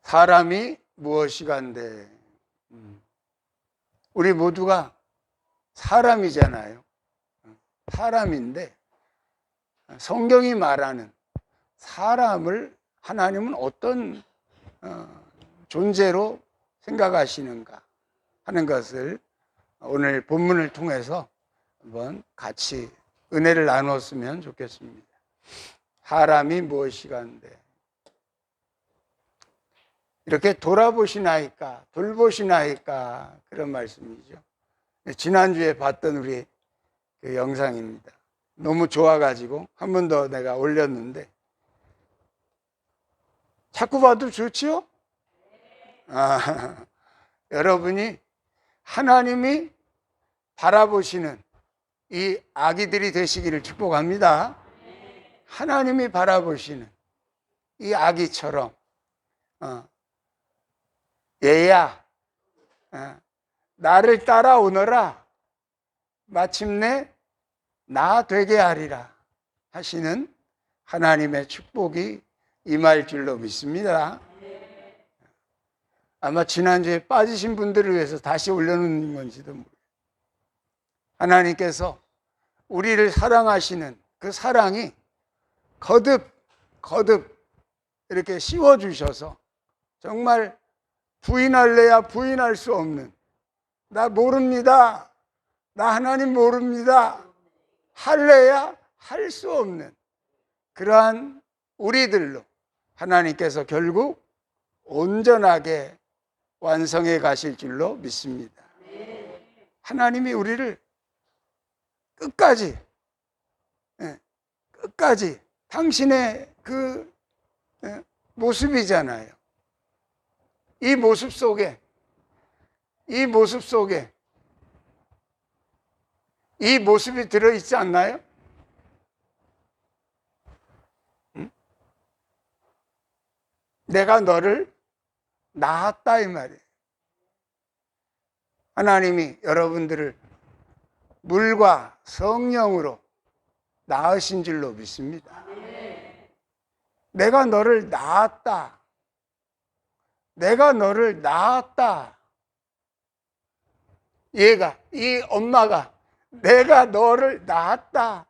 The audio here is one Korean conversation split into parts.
사람이 무엇이간데. 우리 모두가 사람이잖아요. 사람인데 성경이 말하는 사람을 하나님은 어떤 존재로 생각하시는가 하는 것을 오늘 본문을 통해서 한번 같이 은혜를 나눴으면 좋겠습니다. 사람이 무엇이간데. 이렇게 돌아보시나이까, 돌보시나이까, 그런 말씀이죠. 지난주에 봤던 우리 그 영상입니다. 너무 좋아가지고 한 번 더 내가 올렸는데, 자꾸 봐도 좋지요? 여러분이 하나님이 바라보시는 이 아기들이 되시기를 축복합니다. 하나님이 바라보시는 이 아기처럼 얘야, 나를 따라오너라, 마침내 나 되게 하리라 하시는 하나님의 축복이 임할 줄로 믿습니다. 아마 지난주에 빠지신 분들을 위해서 다시 올려놓는 건지도 모르겠어요. 하나님께서 우리를 사랑하시는 그 사랑이 거듭 이렇게 씌워주셔서 정말 부인할래야 부인할 수 없는, 나 모릅니다, 나 하나님 모릅니다, 할래야 할 수 없는 그러한 우리들로 하나님께서 결국 온전하게 완성해 가실 줄로 믿습니다. 하나님이 우리를 끝까지 당신의 그 모습이잖아요. 이 모습 속에 이 모습이 들어있지 않나요? 내가 너를 낳았다 이 말이에요. 하나님이 여러분들을 물과 성령으로 낳으신 줄로 믿습니다. 내가 너를 낳았다. 내가 너를 낳았다. 이 엄마가 내가 너를 낳았다.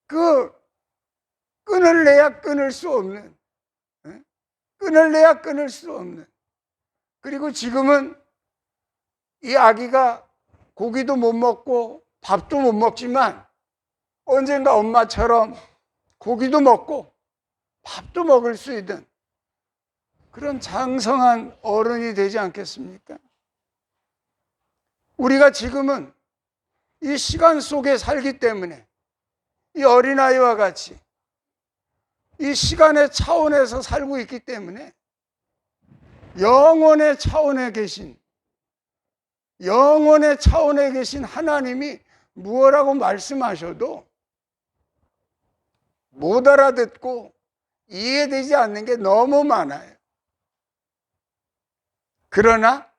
그 끊을래야 끊을 수 없는, 끊을래야 끊을 수 없는. 그리고 지금은 이 아기가 고기도 못 먹고 밥도 못 먹지만 언젠가 엄마처럼 고기도 먹고 밥도 먹을 수 있는 그런 장성한 어른이 되지 않겠습니까? 우리가 지금은 이 시간 속에 살기 때문에 이 어린아이와 같이 이 시간의 차원에서 살고 있기 때문에 영혼의 차원에 계신 하나님이 무엇라고 말씀하셔도 못 알아듣고 이해되지 않는 게 너무 많아요. 그러나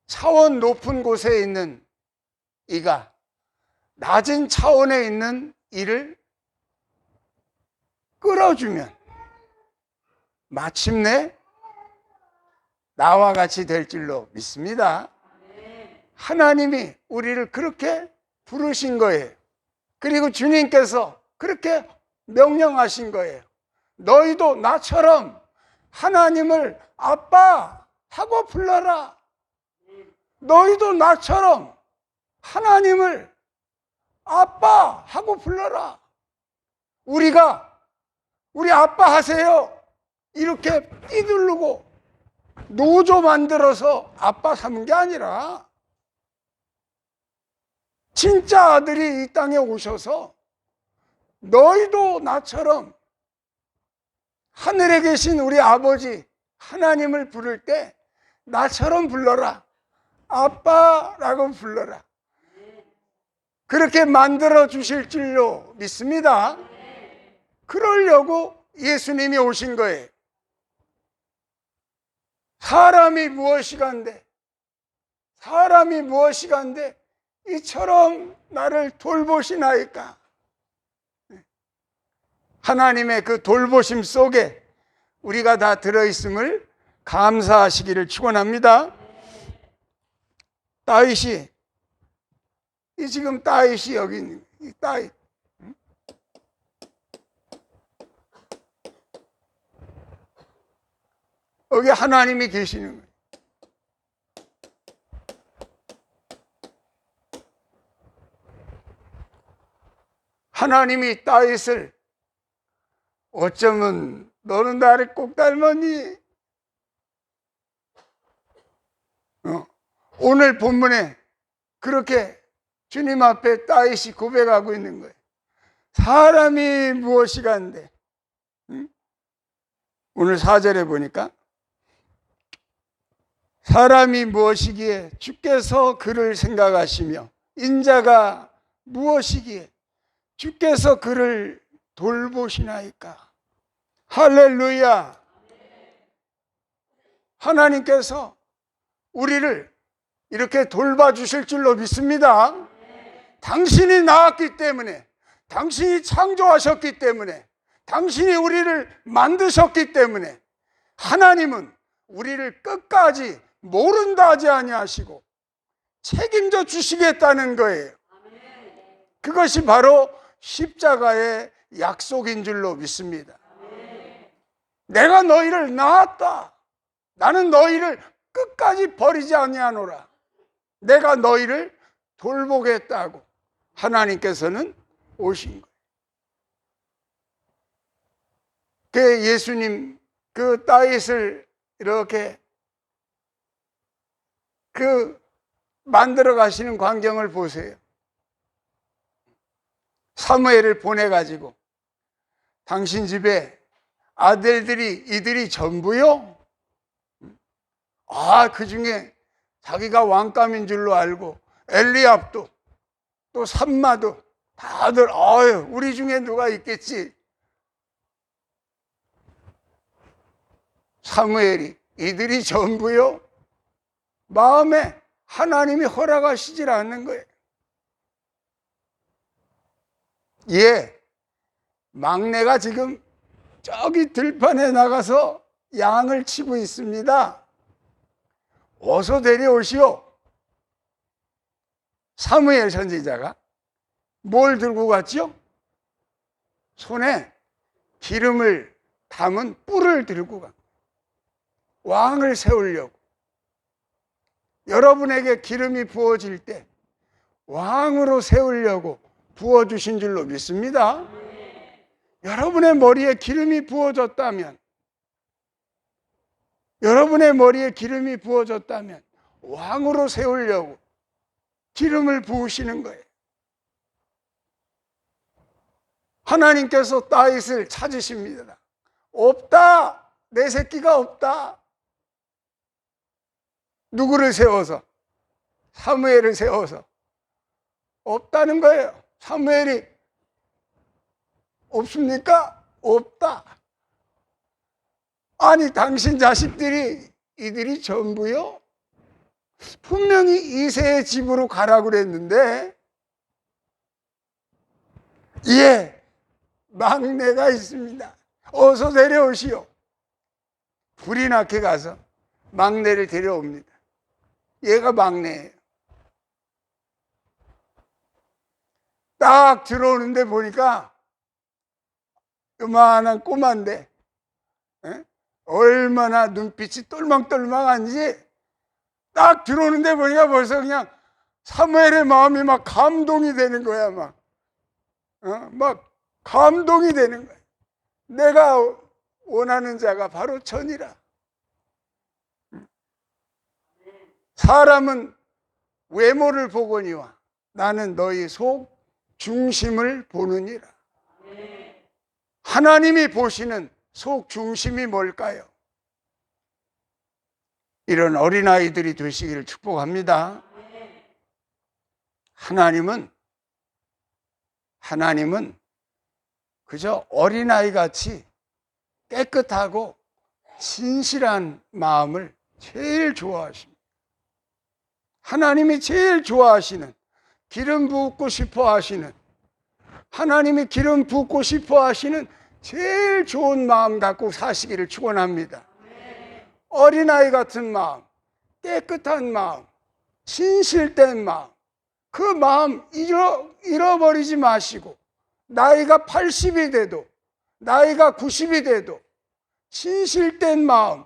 차원 높은 곳에 있는 이가 낮은 차원에 있는 이를 끌어주면 마침내 나와 같이 될 줄로 믿습니다. 하나님이 우리를 그렇게 부르신 거예요. 그리고 주님께서 그렇게 명령하신 거예요. 너희도 나처럼 하나님을 아빠 하고 불러라. 너희도 나처럼 하나님을 아빠 하고 불러라. 우리가 우리 아빠 하세요 이렇게 삐두르고 노조 만들어서 아빠 삼은 게 아니라 진짜 아들이 이 땅에 오셔서 너희도 나처럼 하늘에 계신 우리 아버지 하나님을 부를 때 나처럼 불러라. 아빠라고 불러라. 그렇게 만들어 주실 줄로 믿습니다. 그러려고 예수님이 오신 거예요. 사람이 무엇이간데 이처럼 나를 돌보시나이까. 하나님의 그 돌보심 속에 우리가 다 들어있음을 감사하시기를 축원합니다. 다윗이 지금 다윗이 여기 있는 이 다윗, 여기 하나님이 계시는 거예요. 하나님이 다윗을 어쩌면 너는 나를 꼭 닮았니? 오늘 본문에 그렇게 주님 앞에 다윗이 고백하고 있는 거예요. 사람이 무엇이간데? 오늘 4절에 보니까 사람이 무엇이기에 주께서 그를 생각하시며 인자가 무엇이기에 주께서 그를 돌보시나이까. 할렐루야. 하나님께서 우리를 이렇게 돌봐주실 줄로 믿습니다. 당신이 낳았기 때문에, 당신이 창조하셨기 때문에, 당신이 우리를 만드셨기 때문에 하나님은 우리를 끝까지 모른다 하지 아니하시고 책임져 주시겠다는 거예요. 그것이 바로 십자가의 약속인 줄로 믿습니다. 내가 너희를 낳았다. 나는 너희를 끝까지 버리지 아니하노라. 내가 너희를 돌보겠다고 하나님께서는 오신 거예요. 그 예수님 그 다윗을 이렇게 만들어 가시는 광경을 보세요. 사무엘을 보내가지고 당신 집에 아들들이 이들이 전부요? 그 중에 자기가 왕감인 줄로 알고 엘리압도 또 삼마도 다들 우리 중에 누가 있겠지. 사무엘이 이들이 전부요? 마음에 하나님이 허락하시질 않는 거예요. 막내가 지금 저기 들판에 나가서 양을 치고 있습니다. 어서 데려오시오. 사무엘 선지자가 뭘 들고 갔죠? 손에 기름을 담은 뿔을 들고 간 거예요. 왕을 세우려고. 여러분에게 기름이 부어질 때 왕으로 세우려고 부어주신 줄로 믿습니다. 여러분의 머리에 기름이 부어졌다면, 여러분의 머리에 기름이 부어졌다면 왕으로 세우려고 기름을 부으시는 거예요. 하나님께서 다윗을 찾으십니다. 없다. 내 새끼가 없다. 누구를 세워서? 사무엘을 세워서. 없다는 거예요. 사무엘이 없습니까? 없다. 아니 당신 자식들이 이들이 전부요? 분명히 이새의 집으로 가라고 그랬는데 막내가 있습니다. 어서 데려오시오. 불이 나게 가서 막내를 데려옵니다. 얘가 막내예요. 딱 들어오는데 보니까 요만한 꼬마인데 얼마나 눈빛이 똘망똘망한지 딱 들어오는데 보니까 벌써 그냥 사무엘의 마음이 막 감동이 되는 거야. 막 감동이 되는 거야. 내가 원하는 자가 바로 전이라. 사람은 외모를 보거니와 나는 너희 속 중심을 보느니라. 하나님이 보시는 속 중심이 뭘까요? 이런 어린아이들이 되시기를 축복합니다. 하나님은 그저 어린아이 같이 깨끗하고 진실한 마음을 제일 좋아하십니다. 하나님이 제일 좋아하시는, 기름 붓고 싶어 하시는, 하나님이 기름 붓고 싶어 하시는 제일 좋은 마음 갖고 사시기를 축원합니다. 어린아이 같은 마음, 깨끗한 마음, 진실된 마음, 그 마음 잃어버리지 마시고 나이가 80이 돼도 나이가 90이 돼도 진실된 마음,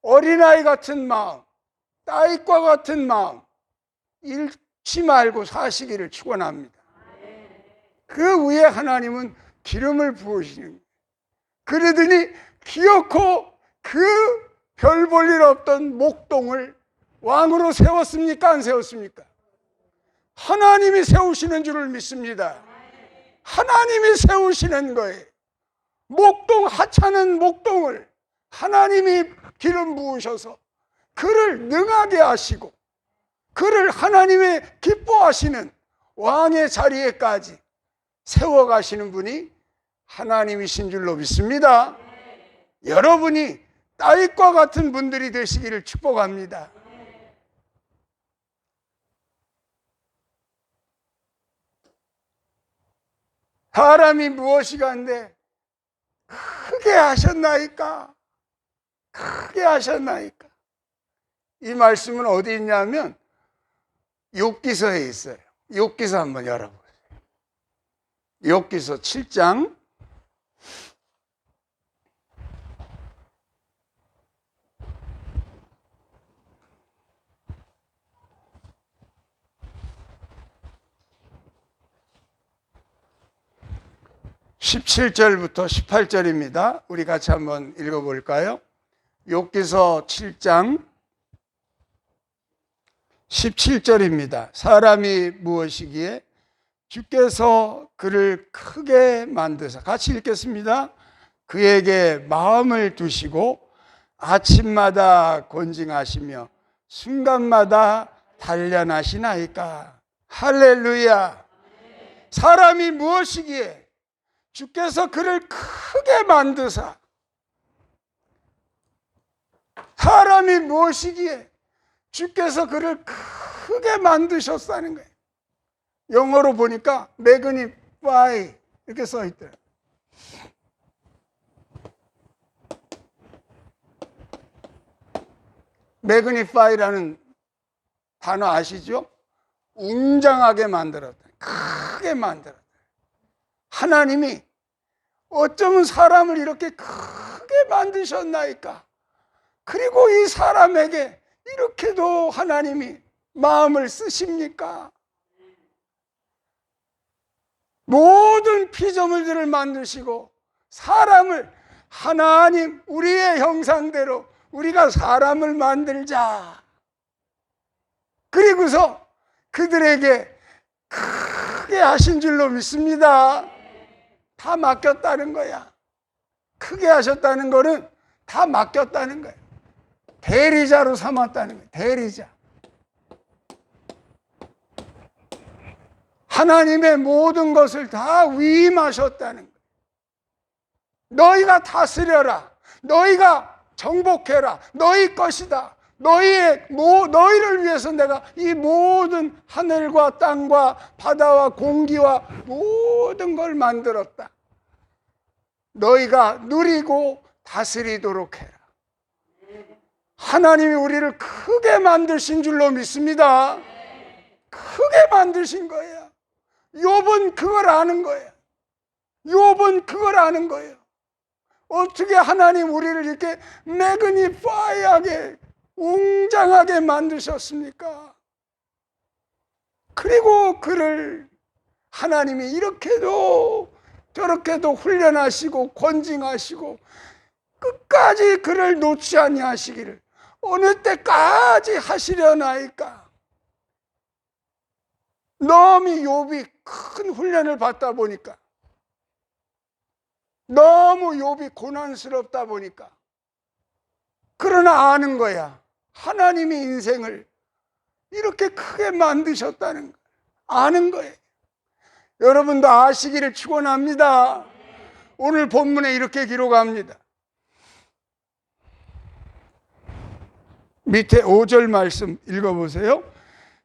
어린아이 같은 마음, 딸과 같은 마음 잃지 말고 사시기를 축원합니다. 그 위에 하나님은 기름을 부으시는 거예요. 그러더니 기어코 그 별 볼 일 없던 목동을 왕으로 세웠습니까? 안 세웠습니까? 하나님이 세우시는 줄을 믿습니다. 하나님이 세우시는 거예요. 목동, 하찮은 목동을 하나님이 기름 부으셔서 그를 능하게 하시고 그를 하나님의 기뻐하시는 왕의 자리에까지 세워가시는 분이 하나님이신 줄로 믿습니다. 여러분이 다윗과 같은 분들이 되시기를 축복합니다. 사람이 무엇이간데 크게 하셨나이까? 크게 하셨나이까? 이 말씀은 어디 있냐면 욥기서에 있어요. 욥기서 한번 열어보세요. 욥기서 7장 17절부터 18절입니다. 우리 같이 한번 읽어볼까요? 욥기서 7장 17절입니다. 사람이 무엇이기에 주께서 그를 크게 만드사, 같이 읽겠습니다. 그에게 마음을 두시고 아침마다 권징하시며 순간마다 단련하시나이까. 할렐루야. 사람이 무엇이기에 주께서 그를 크게 만드사, 사람이 무엇이기에 주께서 그를 크게 만드셨다는 거예요. 영어로 보니까 magnify 이렇게 써 있더라고요. magnify라는 단어 아시죠? 웅장하게 만들었다, 크게 만들었다. 하나님이 어쩌면 사람을 이렇게 크게 만드셨나이까? 그리고 이 사람에게 이렇게도 하나님이 마음을 쓰십니까? 모든 피조물들을 만드시고 사람을, 하나님 우리의 형상대로 우리가 사람을 만들자. 그리고서 그들에게 크게 하신 줄로 믿습니다. 다 맡겼다는 거야. 크게 하셨다는 거는 다 맡겼다는 거야. 대리자로 삼았다는 거야. 대리자. 하나님의 모든 것을 다 위임하셨다는 거야. 너희가 다스려라. 너희가 정복해라. 너희 것이다. 너희를 위해서 내가 이 모든 하늘과 땅과 바다와 공기와 모든 걸 만들었다. 너희가 누리고 다스리도록 해라. 하나님이 우리를 크게 만드신 줄로 믿습니다. 크게 만드신 거예요. 욥은 그걸 아는 거예요. 욥은 그걸 아는 거예요. 어떻게 하나님 우리를 이렇게 매그니파이하게 웅장하게 만드셨습니까? 그리고 그를 하나님이 이렇게도 저렇게도 훈련하시고 권징하시고 끝까지 그를 놓지 아니하시기를 어느 때까지 하시려나이까? 너무 욥이 큰 훈련을 받다 보니까, 너무 욥이 고난스럽다 보니까, 그러나 아는 거야. 하나님이 인생을 이렇게 크게 만드셨다는 걸 아는 거예요. 여러분도 아시기를 축원합니다. 오늘 본문에 이렇게 기록합니다. 밑에 5절 말씀 읽어보세요.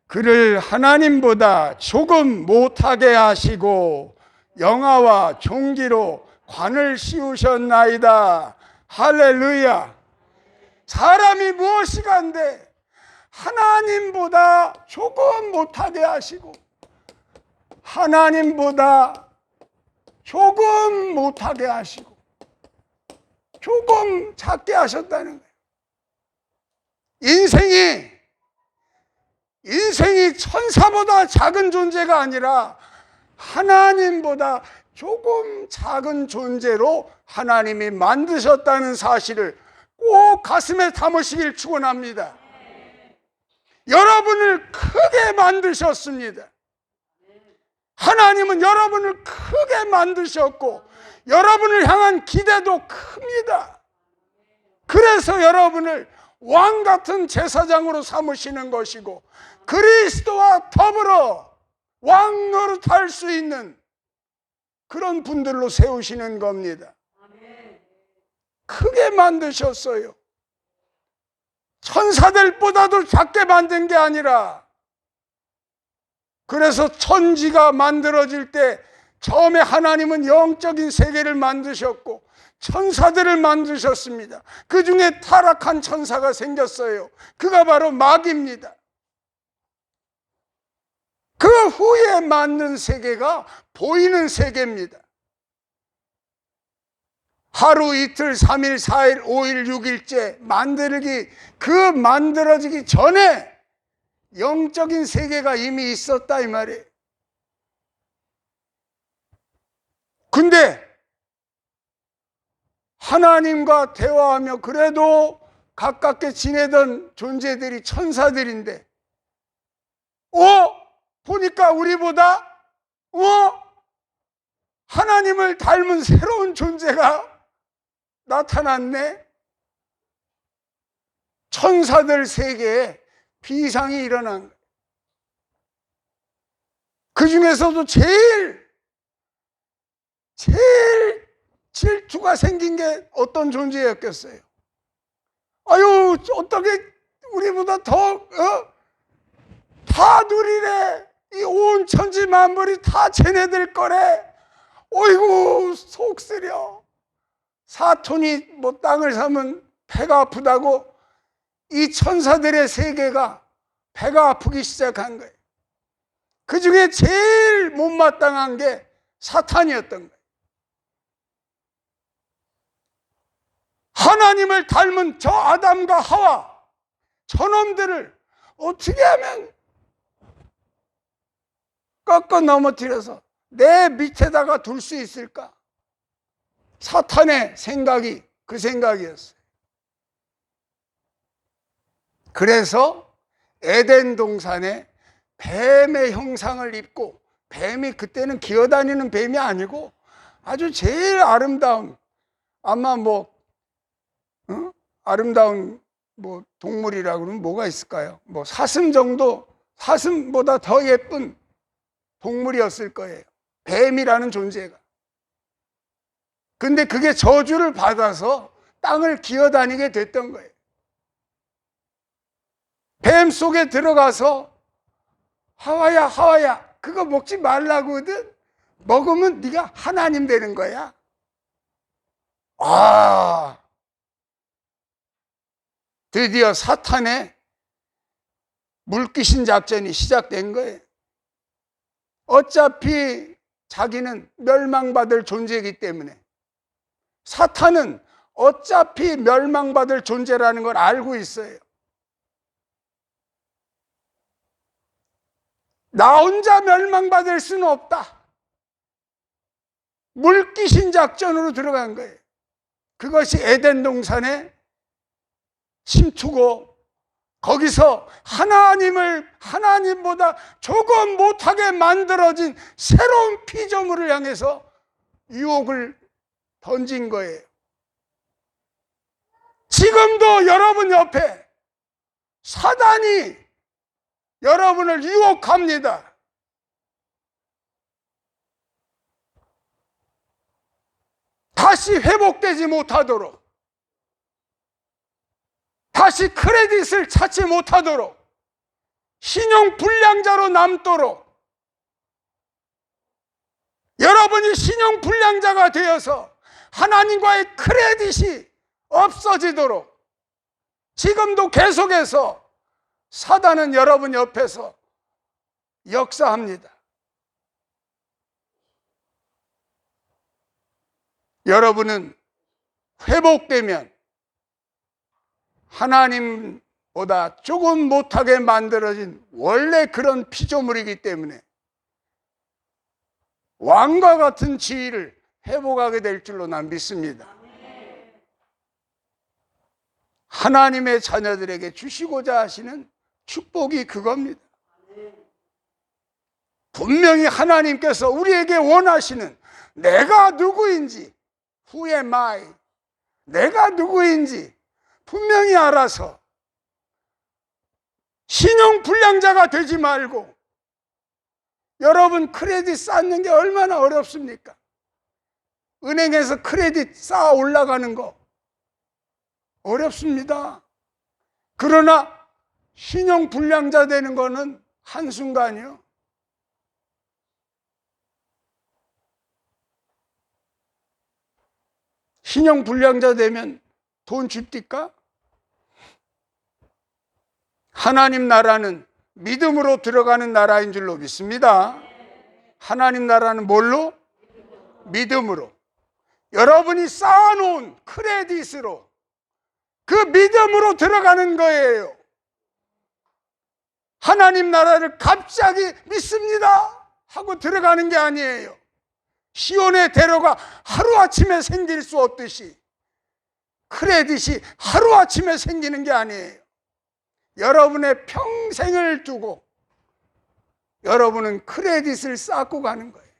그를 하나님보다 조금 못하게 하시고 영화와 존귀로 관을 씌우셨나이다. 할렐루야. 사람이 무엇이 간데 하나님보다 조금 못하게 하시고 하나님보다 조금 못하게 하시고 조금 작게 하셨다는 거예요. 인생이 천사보다 작은 존재가 아니라 하나님보다 조금 작은 존재로 하나님이 만드셨다는 사실을 꼭 가슴에 담으시길 축원합니다. 여러분을 크게 만드셨습니다. 하나님은 여러분을 크게 만드셨고 여러분을 향한 기대도 큽니다. 그래서 여러분을 왕 같은 제사장으로 삼으시는 것이고 그리스도와 더불어 왕 노릇할 수 있는 그런 분들로 세우시는 겁니다. 크게 만드셨어요. 천사들보다도 작게 만든 게 아니라, 그래서 천지가 만들어질 때 처음에 하나님은 영적인 세계를 만드셨고 천사들을 만드셨습니다. 그 중에 타락한 천사가 생겼어요. 그가 바로 마귀입니다. 그 후에 만든 세계가 보이는 세계입니다. 하루, 이틀, 3일, 4일, 5일, 6일째 만들어지기 전에 영적인 세계가 이미 있었다 이 말이에요. 근데 하나님과 대화하며 그래도 가깝게 지내던 존재들이 천사들인데 보니까 우리보다 하나님을 닮은 새로운 존재가 나타났네. 천사들 세계에 비상이 일어난 거예요. 그 중에서도 제일 질투가 생긴 게 어떤 존재였겠어요? 아유, 어떻게 우리보다 더 다 누리래. 이 온 천지 만물이 다 쟤네들 거래. 어이구, 속 쓰려. 사톤이 땅을 사면 배가 아프다고 이 천사들의 세계가 배가 아프기 시작한 거예요. 그 중에 제일 못마땅한 게 사탄이었던 거예요. 하나님을 닮은 저 아담과 하와, 저놈들을 어떻게 하면 꺾어 넘어뜨려서 내 밑에다가 둘 수 있을까? 사탄의 생각이 그 생각이었어요. 그래서 에덴 동산에 뱀의 형상을 입고, 뱀이 그때는 기어다니는 뱀이 아니고 아주 제일 아름다운, 아마 아름다운 동물이라고 그러면 뭐가 있을까요? 사슴 정도, 사슴보다 더 예쁜 동물이었을 거예요. 뱀이라는 존재가. 근데 그게 저주를 받아서 땅을 기어다니게 됐던 거예요. 뱀 속에 들어가서 하와야 그거 먹지 말라거든. 먹으면 네가 하나님 되는 거야. 드디어 사탄의 물귀신 작전이 시작된 거예요. 어차피 자기는 멸망받을 존재이기 때문에, 사탄은 어차피 멸망받을 존재라는 걸 알고 있어요. 나 혼자 멸망받을 수는 없다. 물귀신 작전으로 들어간 거예요. 그것이 에덴 동산의 침투고, 거기서 하나님보다 조금 못하게 만들어진 새로운 피조물을 향해서 유혹을 던진 거예요. 지금도 여러분 옆에 사단이 여러분을 유혹합니다. 다시 회복되지 못하도록, 다시 크레딧을 찾지 못하도록, 신용 불량자로 남도록, 여러분이 신용 불량자가 되어서 하나님과의 크레딧이 없어지도록 지금도 계속해서 사단은 여러분 옆에서 역사합니다. 여러분은 회복되면 하나님보다 조금 못하게 만들어진 원래 그런 피조물이기 때문에 왕과 같은 지위를 회복하게 될 줄로 난 믿습니다. 하나님의 자녀들에게 주시고자 하시는 축복이 그겁니다. 분명히 하나님께서 우리에게 원하시는 내가 누구인지, Who am I? 내가 누구인지 분명히 알아서 신용불량자가 되지 말고, 여러분 크레딧 쌓는 게 얼마나 어렵습니까? 은행에서 크레딧 쌓아 올라가는 거 어렵습니다. 그러나 신용불량자 되는 거는 한순간이요. 신용불량자 되면 돈 줍니까? 하나님 나라는 믿음으로 들어가는 나라인 줄로 믿습니다. 하나님 나라는 뭘로? 믿음으로. 여러분이 쌓아놓은 크레딧으로, 그 믿음으로 들어가는 거예요. 하나님 나라를 갑자기 믿습니다 하고 들어가는 게 아니에요. 시온의 대로가 하루아침에 생길 수 없듯이 크레딧이 하루아침에 생기는 게 아니에요. 여러분의 평생을 두고 여러분은 크레딧을 쌓고 가는 거예요.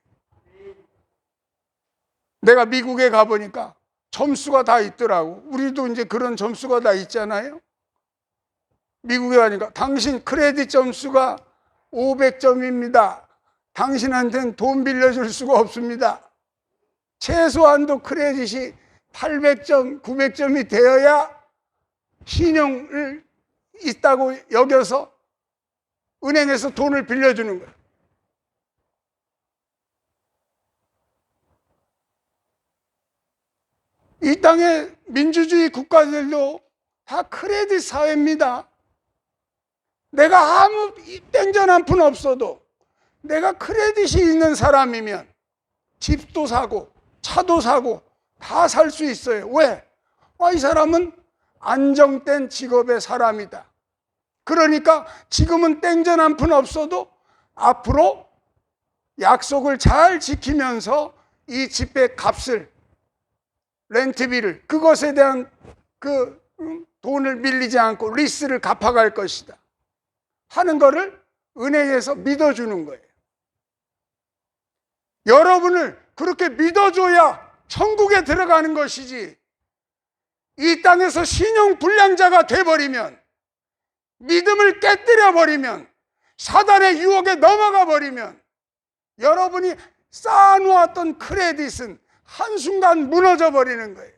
내가 미국에 가보니까 점수가 다 있더라고. 우리도 이제 그런 점수가 다 있잖아요. 미국에 가니까 당신 크레딧 점수가 500점입니다. 당신한테는 돈 빌려줄 수가 없습니다. 최소한도 크레딧이 800점, 900점이 되어야 신용을 있다고 여겨서 은행에서 돈을 빌려주는 거예요. 이 땅의 민주주의 국가들도 다 크레딧 사회입니다. 내가 아무 땡전 한 푼 없어도 내가 크레딧이 있는 사람이면 집도 사고 차도 사고 다 살 수 있어요. 왜? 이 사람은 안정된 직업의 사람이다. 그러니까 지금은 땡전 한 푼 없어도 앞으로 약속을 잘 지키면서 이 집의 값을, 렌트비를, 그것에 대한 그 돈을 밀리지 않고 리스를 갚아갈 것이다 하는 거를 은행에서 믿어주는 거예요. 여러분을 그렇게 믿어줘야 천국에 들어가는 것이지, 이 땅에서 신용불량자가 돼버리면, 믿음을 깨뜨려 버리면, 사단의 유혹에 넘어가 버리면 여러분이 쌓아놓았던 크레딧은 한순간 무너져 버리는 거예요.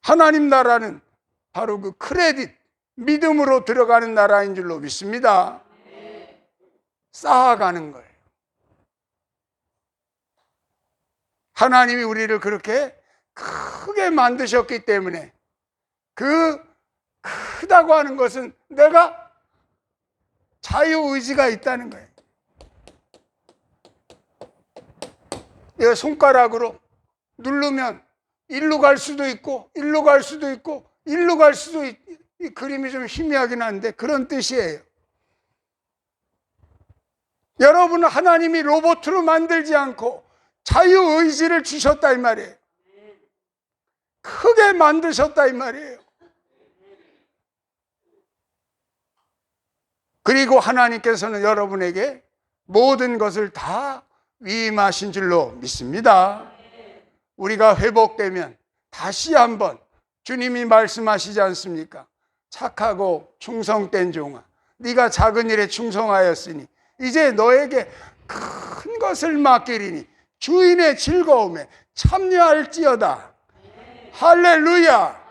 하나님 나라는 바로 그 크레딧, 믿음으로 들어가는 나라인 줄로 믿습니다. 쌓아가는 거예요. 하나님이 우리를 그렇게 크게 만드셨기 때문에, 그 크다고 하는 것은 내가 자유의지가 있다는 거예요. 내가 손가락으로 누르면 일로 갈 수도 있고 일로 갈 수도 있고 일로 갈 수도 있고, 이 그림이 좀 희미하긴 한데 그런 뜻이에요. 여러분은 하나님이 로봇으로 만들지 않고 자유의지를 주셨다 이 말이에요. 크게 만드셨다 이 말이에요. 그리고 하나님께서는 여러분에게 모든 것을 다 위임하신 줄로 믿습니다. 우리가 회복되면 다시 한번 주님이 말씀하시지 않습니까? 착하고 충성된 종아, 네가 작은 일에 충성하였으니 이제 너에게 큰 것을 맡기리니 주인의 즐거움에 참여할지어다. 할렐루야.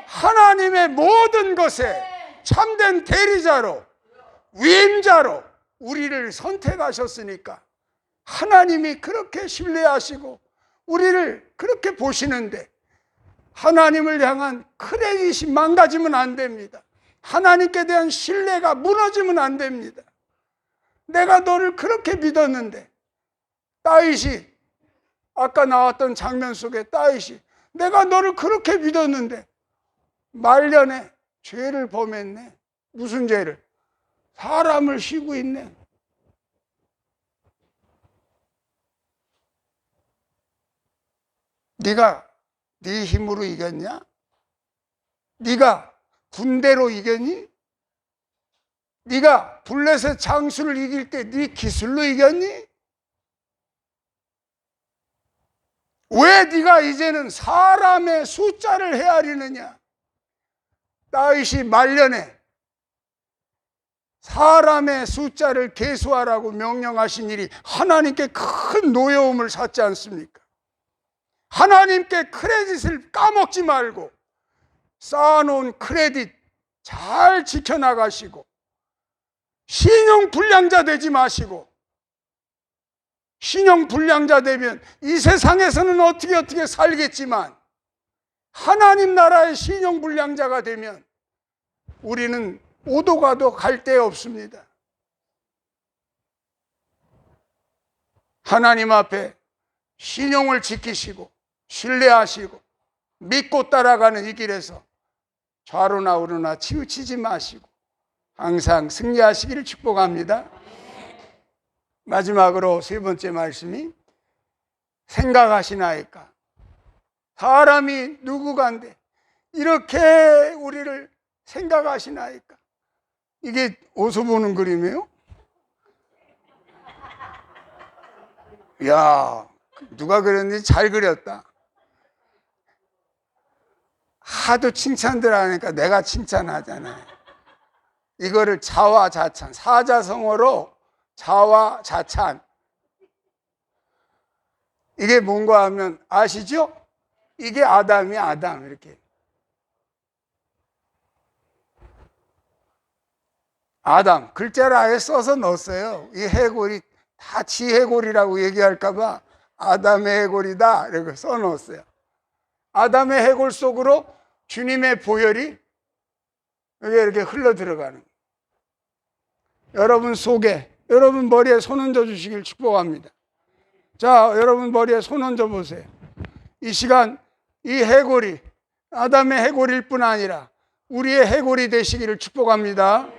하나님의 모든 것에 참된 대리자로, 위임자로 우리를 선택하셨으니까 하나님이 그렇게 신뢰하시고 우리를 그렇게 보시는데 하나님을 향한 크레딧이 망가지면 안 됩니다. 하나님께 대한 신뢰가 무너지면 안 됩니다. 내가 너를 그렇게 믿었는데, 다윗이 아까 나왔던 장면 속에 다윗이 내가 너를 그렇게 믿었는데 말년에 죄를 범했네. 무슨 죄를? 사람을 쉬고 있네. 네가 네 힘으로 이겼냐? 네가 군대로 이겼니? 네가 블레셋 장수를 이길 때 네 기술로 이겼니? 왜 네가 이제는 사람의 숫자를 헤아리느냐? 다윗이 말년에 사람의 숫자를 계수하라고 명령하신 일이 하나님께 큰 노여움을 샀지 않습니까? 하나님께 크레딧을 까먹지 말고 쌓아놓은 크레딧 잘 지켜나가시고 신용불량자 되지 마시고, 신용불량자 되면 이 세상에서는 어떻게 살겠지만 하나님 나라의 신용불량자가 되면 우리는 오도 가도 갈 데 없습니다. 하나님 앞에 신용을 지키시고 신뢰하시고 믿고 따라가는 이 길에서 좌로나 우로나 치우치지 마시고 항상 승리하시기를 축복합니다. 마지막으로 세 번째 말씀이 생각하시나이까. 사람이 누구간데 이렇게 우리를 생각하시나이까. 이게 어디서 보는 그림이에요? 야, 누가 그렸는지 잘 그렸다. 하도 칭찬들 하니까 내가 칭찬하잖아요. 이거를 자화자찬, 사자성어로 자화자찬. 이게 뭔가 하면 아시죠? 이게 아담이 아담 이렇게. 아담 글자를 아예 써서 넣었어요. 이 해골이 다 지해골이라고 얘기할까 봐 아담의 해골이다 이렇게 써놓았어요. 아담의 해골 속으로 주님의 보혈이 이렇게 흘러 들어가는 거예요. 여러분 속에, 여러분 머리에 손 얹어 주시길 축복합니다. 자, 여러분 머리에 손 얹어 보세요. 이 시간 이 해골이 아담의 해골일 뿐 아니라 우리의 해골이 되시기를 축복합니다.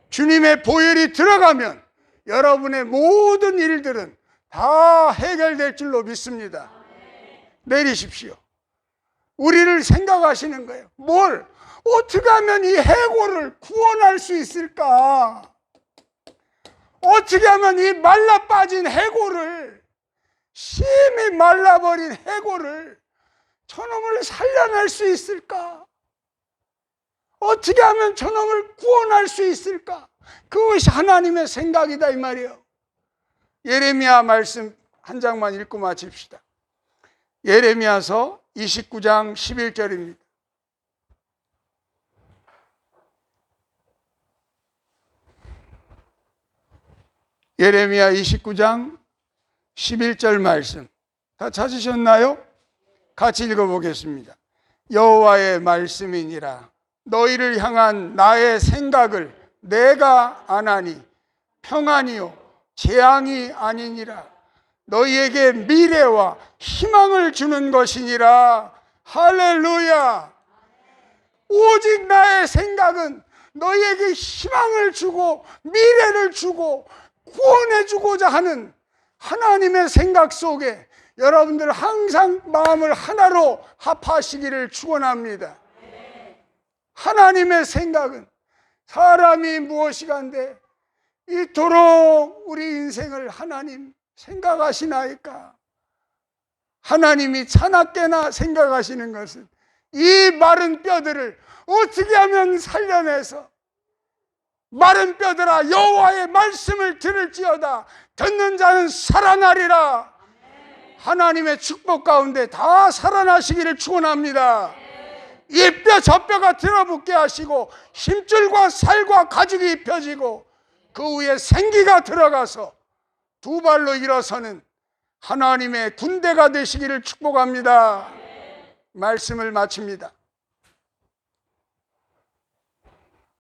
주님의 보혈이 들어가면 여러분의 모든 일들은 다 해결될 줄로 믿습니다. 내리십시오. 우리를 생각하시는 거예요. 뭘? 어떻게 하면 이 해골을 구원할 수 있을까? 어떻게 하면 이 말라 빠진 해골을, 심히 말라버린 해골을 저놈을 살려낼 수 있을까? 어떻게 하면 저놈을 구원할 수 있을까? 그것이 하나님의 생각이다 이 말이에요. 예레미야 말씀 한 장만 읽고 마칩시다. 예레미야서 29장 11절입니다. 예레미야 29장 11절 말씀 다 찾으셨나요? 같이 읽어보겠습니다. 여호와의 말씀이니라. 너희를 향한 나의 생각을 내가 아나니 평안이요 재앙이 아니니라. 너희에게 미래와 희망을 주는 것이니라. 할렐루야. 오직 나의 생각은 너희에게 희망을 주고 미래를 주고 구원해주고자 하는 하나님의 생각 속에 여러분들 항상 마음을 하나로 합하시기를 축원합니다. 하나님의 생각은 사람이 무엇이간데 이토록 우리 인생을 하나님 생각하시나이까. 하나님이 차나깨나 생각하시는 것은 이 마른 뼈들을 어떻게 하면 살려내서 마른 뼈들아 여호와의 말씀을 들을지어다 듣는 자는 살아나리라. 하나님의 축복 가운데 다 살아나시기를 축원합니다. 이 뼈 저 뼈가 들어붙게 하시고 힘줄과 살과 가죽이 입혀지고 그 위에 생기가 들어가서 두 발로 일어서는 하나님의 군대가 되시기를 축복합니다. 말씀을 마칩니다.